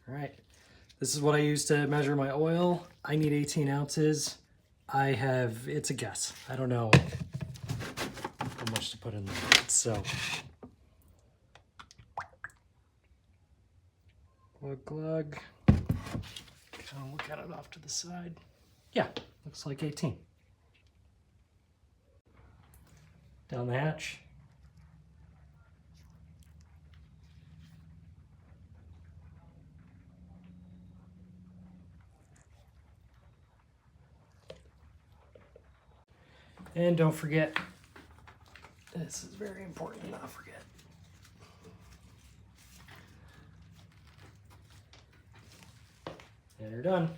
All right, this is what I use to measure my oil. I need 18 ounces. It's a guess. I don't know how much to put in there. So, glug. Kind of look at it off to the side. Yeah, looks like 18. Down the hatch. And don't forget, this is very important, not forget. And you're done.